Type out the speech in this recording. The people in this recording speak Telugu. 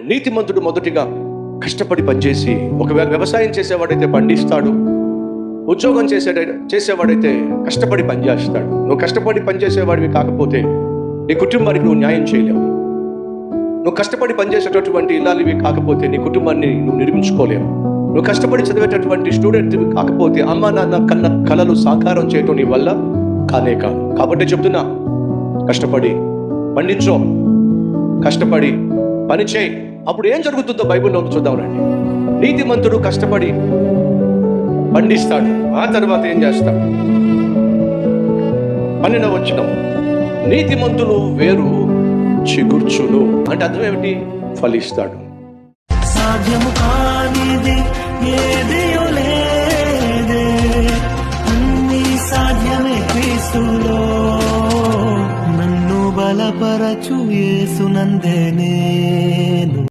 నీతిమంతుడు మొదటిగా కష్టపడి పనిచేసి, ఒకవేళ వ్యవసాయం చేసేవాడైతే పండిస్తాడు, ఉద్యోగం చేసేవాడైతే కష్టపడి పనిచేస్తాడు. నువ్వు కష్టపడి పనిచేసేవాడివి కాకపోతే నీ కుటుంబానికి నువ్వు న్యాయం చేయలేవు. నువ్వు కష్టపడి పనిచేసేటటువంటి ఇల్లాలివి కాకపోతే నీ కుటుంబాన్ని నువ్వు నిర్మించుకోలేవు. నువ్వు కష్టపడి చదివేటటువంటి స్టూడెంట్ కాకపోతే అమ్మ నాన్న కన్న కలలు సాకారం చేయటం నీ వల్ల కానే కాదు. కాబట్టి చెప్తున్నా, కష్టపడి పండించో, కష్టపడి పని చేయి. అప్పుడు ఏం జరుగుతుందో బైబిల్లో చూద్దాం రండి. నీతిమంతుడు కష్టపడి పండిస్తాడు, ఆ తర్వాత ఏం చేస్తాడు? 12వ వచనం, నీతిమంతులు వేరు చిగుర్చును అంటే అర్థం ఏమిటి? ఫలిస్తాడు. సాధ్యము కానిది ఏదియో లేదే, అన్ని సాధ్యమే క్రీస్తులో. నన్ను బలపరచు యేసునందే నేను